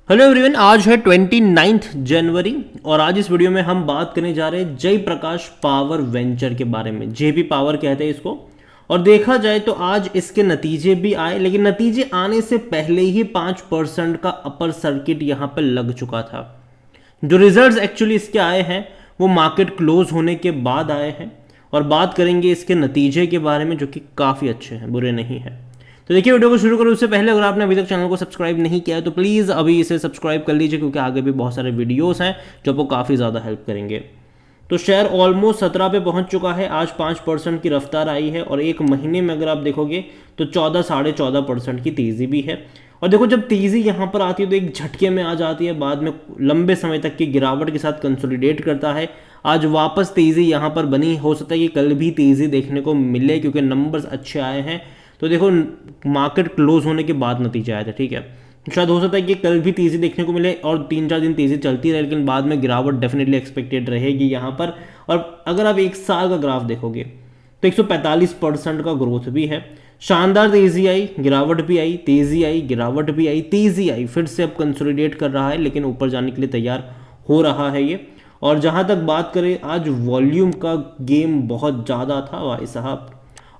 Hello everyone, आज है 29 जनवरी और आज इस वीडियो में हम बात करने जा रहे हैं जय प्रकाश पावर वेंचर के बारे में। जेपी पावर कहते हैं इसको। और देखा जाए तो आज इसके नतीजे भी आए, लेकिन नतीजे आने से पहले ही 5% का अपर सर्किट यहाँ पर लग चुका था। जो रिजल्ट्स एक्चुअली इसके आए हैं वो मार्केट क्लोज होने के बाद आए हैं और बात करेंगे इसके नतीजे के बारे में, जो कि काफ़ी अच्छे हैं, बुरे नहीं हैं। तो देखिए, वीडियो को शुरू करो उससे पहले अगर आपने अभी तक चैनल को सब्सक्राइब नहीं किया है तो प्लीज़ अभी इसे सब्सक्राइब कर लीजिए, क्योंकि आगे भी बहुत सारे वीडियोस हैं जो आपको काफ़ी ज़्यादा हेल्प करेंगे। तो शेयर ऑलमोस्ट 17 पे पहुंच चुका है। आज 5% की रफ्तार आई है और एक महीने में अगर आप देखोगे तो 14 साढ़े 14% की तेज़ी भी है। और देखो, जब तेज़ी यहाँ पर आती है तो एक झटके में आ जाती है, बाद में लंबे समय तक की गिरावट के साथ कंसोलिडेट करता है। आज वापस तेज़ी यहाँ पर बनी, हो सकता है कि कल भी तेज़ी देखने को मिले क्योंकि नंबर्स अच्छे आए हैं। तो देखो, मार्केट क्लोज होने के बाद नतीजा आया था, ठीक है। शायद हो सकता है कि कल भी तेज़ी देखने को मिले और 3-4 दिन तेज़ी चलती रहे, लेकिन बाद में गिरावट डेफिनेटली एक्सपेक्टेड रहेगी यहाँ पर। और अगर आप एक साल का ग्राफ देखोगे तो 145% का ग्रोथ भी है। शानदार तेज़ी आई, गिरावट भी आई, तेज़ी आई, गिरावट भी आई, तेज़ी आई, फिर से अब कंसोलिडेट कर रहा है, लेकिन ऊपर जाने के लिए तैयार हो रहा है ये। और जहाँ तक बात करें, आज वॉल्यूम का गेम बहुत ज़्यादा था भाई साहब।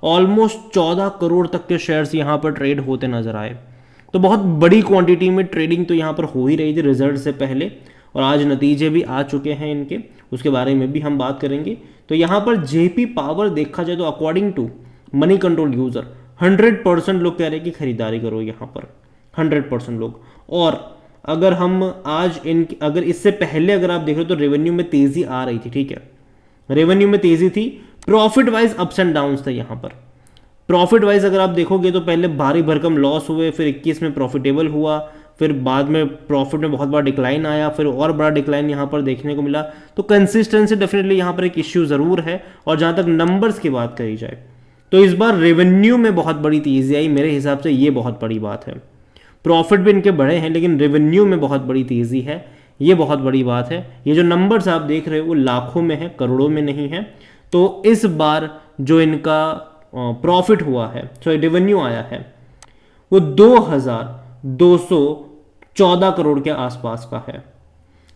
ऑलमोस्ट 14 करोड़ तक के शेयर्स यहाँ पर ट्रेड होते नजर आए। तो बहुत बड़ी क्वांटिटी में ट्रेडिंग तो यहाँ पर हो ही रही थी रिजल्ट से पहले, और आज नतीजे भी आ चुके हैं इनके, उसके बारे में भी हम बात करेंगे। तो यहाँ पर जेपी पावर देखा जाए तो according to Moneycontrol user 100% लोग कह रहे हैं कि खरीदारी करो यहाँ पर, 100% लोग। और अगर हम आज अगर इससे पहले अगर आप देख रहे हो तो रेवेन्यू में तेजी आ रही थी, ठीक है, रेवेन्यू में तेजी थी। Profit wise ups and downs थे यहाँ पर। प्रॉफिट वाइज अगर आप देखोगे तो पहले भारी भरकम लॉस हुए, फिर 21 में प्रॉफिटेबल हुआ, फिर बाद में प्रॉफिट में बहुत बड़ा डिक्लाइन आया, फिर और बड़ा डिक्लाइन यहाँ पर देखने को मिला। तो कंसिस्टेंसी डेफिनेटली यहाँ पर एक इश्यू ज़रूर है। और जहाँ तक नंबर्स की बात करी जाए तो इस बार रेवेन्यू में बहुत बड़ी तेज़ी आई, मेरे हिसाब से ये बहुत बड़ी बात है। प्रॉफिट भी इनके बड़े हैं, लेकिन रेवेन्यू में बहुत बड़ी तेज़ी है, ये बहुत बड़ी बात है। ये जो नंबर्स आप देख रहे हो वो लाखों में है, करोड़ों में नहीं है। तो इस बार जो इनका प्रॉफिट हुआ है, सॉरी रेवेन्यू आया है, वो 2214 करोड़ के आसपास का है,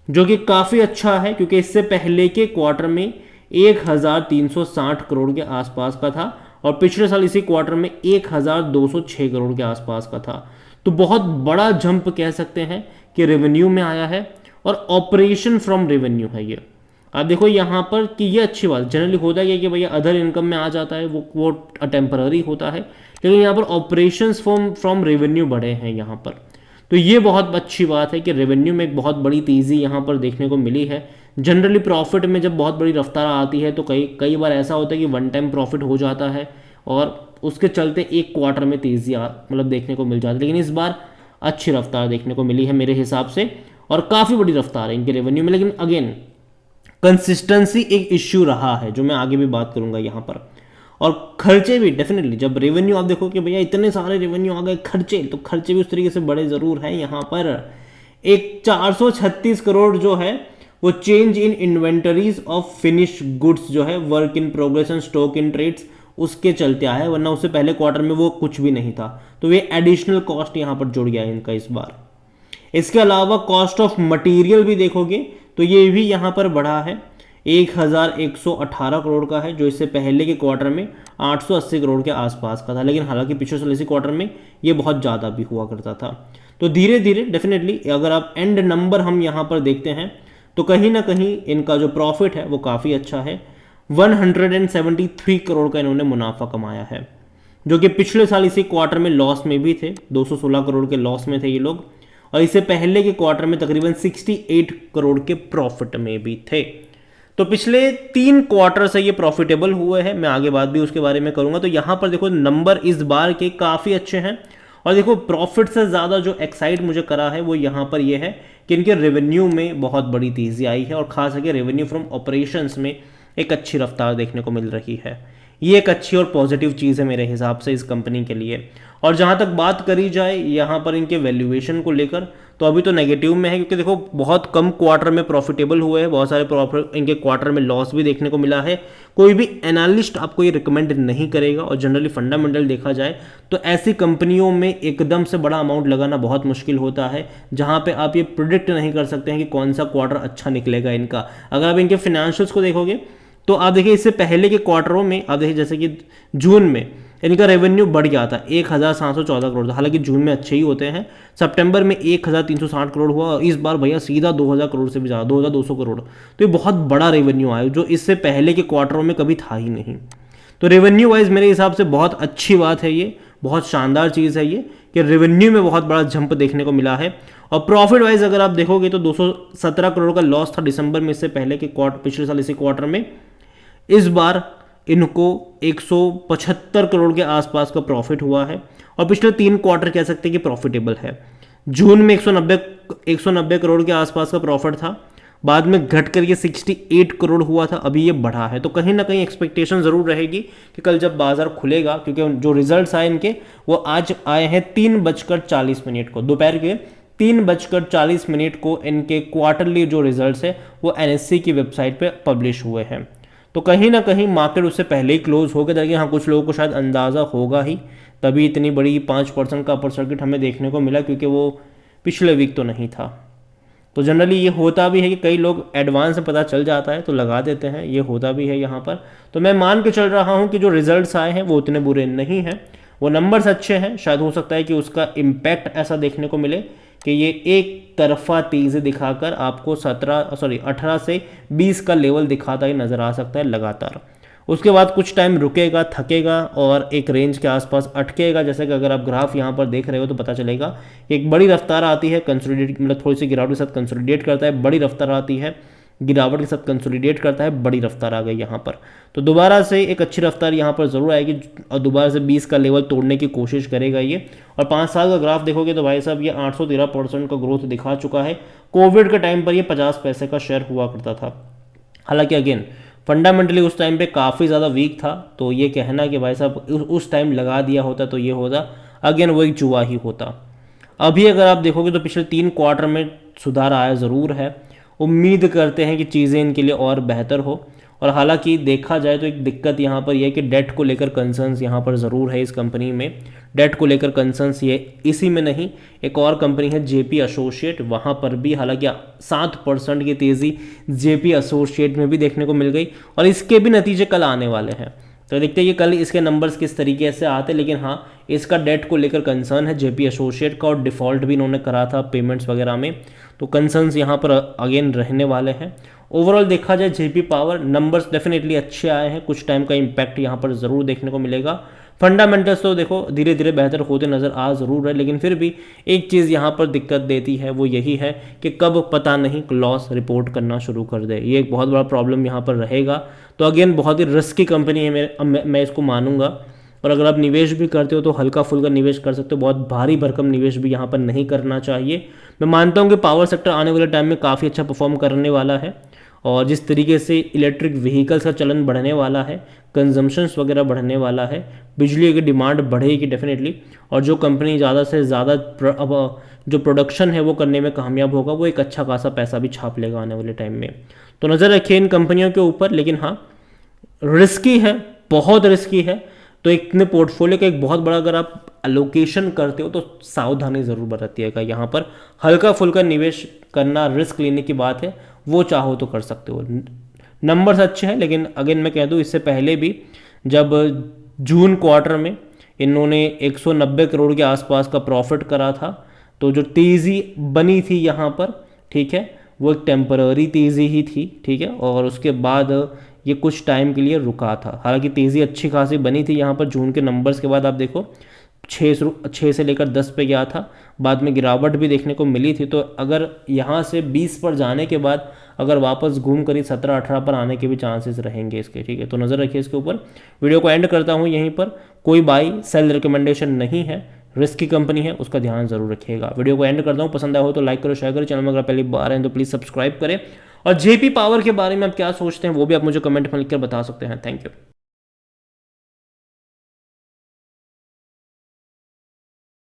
जो कि काफ़ी अच्छा है, क्योंकि इससे पहले के क्वार्टर में 1360 करोड़ के आसपास का था और पिछले साल इसी क्वार्टर में 1206 करोड़ के आसपास का था। तो बहुत बड़ा जंप कह सकते हैं कि रेवेन्यू में आया है। और ऑपरेशन फ्रॉम रेवेन्यू है ये। आप देखो यहाँ पर कि ये अच्छी बात, जनरली होता है कि भैया अदर इनकम में आ जाता है, वो टेम्पररी होता है, लेकिन यहाँ पर ऑपरेशंस फ्रॉम रेवेन्यू बढ़े हैं यहाँ पर। तो ये बहुत अच्छी बात है कि रेवेन्यू में एक बहुत बड़ी तेज़ी यहाँ पर देखने को मिली है। जनरली प्रॉफिट में जब बहुत बड़ी रफ्तार आती है तो कई कई बार ऐसा होता है कि वन टाइम प्रॉफिट हो जाता है और उसके चलते एक क्वार्टर में तेज़ी मतलब देखने को मिल जाती है। लेकिन इस बार अच्छी रफ्तार देखने को मिली है मेरे हिसाब से, और काफ़ी बड़ी रफ्तार है इनके रेवेन्यू में। लेकिन अगेन कंसिस्टेंसी एक इश्यू रहा है, जो मैं आगे भी बात करूंगा यहाँ पर। और खर्चे भी डेफिनेटली, जब रेवेन्यू आप देखो कि भैया इतने सारे रेवेन्यू आ गए, खर्चे तो खर्चे भी उस तरीके से बड़े ज़रूर हैं यहाँ पर। एक 436 करोड़ जो है वो change in inventories of finish goods जो है, work in progress and stock in trades, उसके चलते आया है, वरना उससे पहले क्वार्टर में वो कुछ भी नहीं था। तो ये एडिशनल कॉस्ट यहाँ पर जुड़ गया है इनका इस बार। इसके अलावा कॉस्ट ऑफ मटेरियल भी देखोगे तो ये भी यहाँ पर बढ़ा है, 1118 करोड़ का है, जो इससे पहले के क्वार्टर में 880 करोड़ के आसपास का था। लेकिन हालांकि पिछले साल इसी क्वार्टर में ये बहुत ज़्यादा भी हुआ करता था। तो धीरे धीरे डेफिनेटली अगर आप एंड नंबर हम यहाँ पर देखते हैं तो कहीं ना कहीं इनका जो प्रॉफिट है वो काफ़ी अच्छा है। 173 करोड़ का इन्होंने मुनाफा कमाया है, जो कि पिछले साल इसी क्वार्टर में लॉस में भी थे, 216 करोड़ के लॉस में थे ये लोग, और इससे पहले के क्वार्टर में तकरीबन 68 करोड़ के प्रॉफिट में भी थे। तो पिछले 3 क्वार्टर से ये प्रॉफिटेबल हुए हैं, मैं आगे बात भी उसके बारे में करूंगा। तो यहाँ पर देखो नंबर इस बार के काफ़ी अच्छे हैं। और देखो, प्रॉफिट से ज़्यादा जो एक्साइट मुझे करा है वो यहाँ पर ये है कि इनके रेवेन्यू में बहुत बड़ी तेज़ी आई है, और खास करके रेवेन्यू फ्रॉम ऑपरेशंस में एक अच्छी रफ्तार देखने को मिल रही है। ये एक अच्छी और पॉजिटिव चीज़ है मेरे हिसाब से इस कंपनी के लिए। और जहाँ तक बात करी जाए यहाँ पर इनके वैल्यूएशन को लेकर, तो अभी तो नेगेटिव में है, क्योंकि देखो बहुत कम क्वार्टर में प्रॉफिटेबल हुए हैं, बहुत सारे प्रॉफिट इनके क्वार्टर में लॉस भी देखने को मिला है। कोई भी एनालिस्ट आपको ये रिकमेंड नहीं करेगा, और जनरली फंडामेंटल देखा जाए तो ऐसी कंपनियों में एकदम से बड़ा अमाउंट लगाना बहुत मुश्किल होता है, जहाँ पे आप ये प्रिडिक्ट नहीं कर सकते हैं कि कौन सा क्वार्टर अच्छा निकलेगा इनका। अगर आप इनके फिनेंशियल्स को देखोगे तो आप देखिए इससे पहले के क्वार्टरों में आप देखिए जैसे कि जून में इनका रेवेन्यू बढ़ गया था, 1714 करोड़ था, हालांकि जून में अच्छे ही होते हैं। सितंबर में 1360 करोड़ हुआ, और इस बार भैया सीधा 2000 करोड़ से भी ज़्यादा, 2200 करोड़। तो ये बहुत बड़ा रेवेन्यू आया, जो इससे पहले के क्वार्टरों में कभी था ही नहीं। तो रेवेन्यू वाइज मेरे हिसाब से बहुत अच्छी बात है, ये बहुत शानदार चीज़ है ये कि रेवेन्यू में बहुत बड़ा जंप देखने को मिला है। और प्रॉफिट वाइज अगर आप देखोगे तो 217 करोड़ का लॉस था दिसंबर में, इससे पहले के पिछले साल इसी क्वार्टर में। इस बार इनको 175 करोड़ के आसपास का प्रॉफिट हुआ है, और पिछले 3 क्वार्टर कह सकते हैं कि प्रॉफिटेबल है। जून में 190 करोड़ के आसपास का प्रॉफिट था, बाद में घट कर ये 68 करोड़ हुआ था, अभी ये बढ़ा है। तो कहीं ना कहीं एक्सपेक्टेशन ज़रूर रहेगी कि कल जब बाजार खुलेगा, क्योंकि जो रिजल्ट्स आए इनके वो आज आए हैं 3:40 को, दोपहर के 3:40 को इनके क्वार्टरली जो रिजल्ट्स है वो NSE की वेबसाइट पे पब्लिश हुए हैं। तो कहीं ना कहीं मार्केट उससे पहले ही क्लोज हो गया था, कि हाँ कुछ लोगों को शायद अंदाज़ा होगा ही, तभी इतनी बड़ी 5% का अपर सर्किट हमें देखने को मिला, क्योंकि वो पिछले वीक तो नहीं था। तो जनरली ये होता भी है कि कई लोग एडवांस में पता चल जाता है तो लगा देते हैं, ये होता भी है यहाँ पर। तो मैं मान के चल रहा हूँ कि जो रिजल्ट्स आए हैं वो उतने बुरे नहीं हैं, वो नंबर्स अच्छे हैं। शायद हो सकता है कि उसका इम्पैक्ट ऐसा देखने को मिले कि ये एक तरफा तेज़ी दिखाकर आपको 18 से 20 का लेवल दिखाता ही नज़र आ सकता है लगातार। उसके बाद कुछ टाइम रुकेगा, थकेगा और एक रेंज के आसपास अटकेगा। जैसे कि अगर आप ग्राफ यहाँ पर देख रहे हो तो पता चलेगा एक बड़ी रफ्तार आती है, कंसोलिडेट मतलब थोड़ी सी गिरावट के साथ कंसोलिडेट करता है, बड़ी रफ्तार आती है, गिरावट के साथ कंसोलिडेट करता है, बड़ी रफ्तार आ गई यहाँ पर। तो दोबारा से एक अच्छी रफ्तार यहाँ पर ज़रूर आएगी, और दोबारा से 20 का लेवल तोड़ने की कोशिश करेगा ये। और 5 साल का ग्राफ देखोगे तो भाई साहब ये 813% का ग्रोथ दिखा चुका है। कोविड के टाइम पर ये 50 पैसे का शेयर हुआ करता था। हालांकि अगेन फंडामेंटली उस टाइम पे काफ़ी ज़्यादा वीक था, तो ये कहना कि भाई साहब उस टाइम लगा दिया होता तो ये होता, अगेन वो एक जुआ ही होता। अभी अगर आप देखोगे तो पिछले 3 क्वार्टर में सुधार आया ज़रूर है। उम्मीद करते हैं कि चीज़ें इनके लिए और बेहतर हो। और हालांकि देखा जाए तो एक दिक्कत यहाँ पर यह कि डेट को लेकर कंसर्न्स यहाँ पर ज़रूर है इस कंपनी में। डेट को लेकर कंसर्न्स ये इसी में नहीं, एक और कंपनी है JP एसोसिएट, वहाँ पर भी हालांकि 7% की तेज़ी JP एसोसिएट में भी देखने को मिल गई, और इसके भी नतीजे कल आने वाले हैं। तो देखते हैं कि कल इसके नंबर्स किस तरीके से आते हैं। लेकिन हाँ, इसका डेट को लेकर कंसर्न है JP एसोसिएट का, और डिफ़ॉल्ट भी इन्होंने करा था पेमेंट्स वगैरह में, तो कंसर्न्स यहाँ पर अगेन रहने वाले हैं। ओवरऑल देखा जाए JP पावर नंबर्स डेफिनेटली अच्छे आए हैं, कुछ टाइम का इम्पैक्ट यहाँ पर ज़रूर देखने को मिलेगा। फंडामेंटल्स तो देखो धीरे धीरे बेहतर होते नज़र आ ज़रूर है, लेकिन फिर भी एक चीज़ यहाँ पर दिक्कत देती है, वो यही है कि कब पता नहीं लॉस रिपोर्ट करना शुरू कर दे। ये एक बहुत बड़ा प्रॉब्लम यहाँ पर रहेगा। तो अगेन बहुत ही रिस्की कंपनी है मैं इसको मानूंगा। और अगर आप निवेश भी करते हो तो हल्का फुल्का निवेश कर सकते हो, बहुत भारी भरकम निवेश भी यहाँ पर नहीं करना चाहिए। मैं मानता हूँ कि पावर सेक्टर आने वाले टाइम में काफ़ी अच्छा परफॉर्म करने वाला है, और जिस तरीके से इलेक्ट्रिक व्हीकल्स का चलन बढ़ने वाला है, कंजम्पशंस वगैरह बढ़ने वाला है, बिजली की डिमांड बढ़ेगी डेफिनेटली, और जो कंपनी ज़्यादा से ज़्यादा जो प्रोडक्शन है वो करने में कामयाब होगा, वो एक अच्छा खासा पैसा भी छाप लेगा आने वाले टाइम में। तो नज़र रखिए इन कंपनियों के ऊपर। लेकिन हाँ, रिस्की है, बहुत रिस्की है। तो इतने पोर्टफोलियो का एक बहुत बड़ा अगर आप एलोकेशन करते हो तो सावधानी ज़रूर बरतिएगा। यहाँ पर हल्का फुल्का निवेश करना, रिस्क लेने की बात है, वो चाहो तो कर सकते हो। नंबर्स अच्छे हैं, लेकिन अगेन मैं कह दूँ इससे पहले भी जब जून क्वार्टर में इन्होंने 190 करोड़ के आसपास का प्रॉफिट करा था, तो जो तेज़ी बनी थी यहाँ पर, ठीक है, वो एक टेम्पररी तेज़ी ही थी, ठीक है, और उसके बाद ये कुछ टाइम के लिए रुका था। हालांकि तेज़ी अच्छी खासी बनी थी यहाँ पर जून के नंबर्स के बाद। आप देखो 6 से लेकर 10 पे गया था, बाद में गिरावट भी देखने को मिली थी। तो अगर यहाँ से 20 पर जाने के बाद अगर वापस घूम कर 17-18 पर आने के भी चांसेस रहेंगे इसके, ठीक है। तो नज़र रखिए इसके ऊपर। वीडियो को एंड करता हूँ यहीं पर। कोई बाई सेल रिकमेंडेशन नहीं है, रिस्क की कंपनी है, उसका ध्यान जरूर रखिएगा। वीडियो को एंड करता हूँ, पसंद आया हो तो लाइक करो, शेयर करो, चैनल में अगर पहली बार हैं तो प्लीज़ सब्सक्राइब करें। और JP पावर के बारे में आप क्या सोचते हैं वो भी आप मुझे कमेंट में लिखकर बता सकते हैं। Thank you.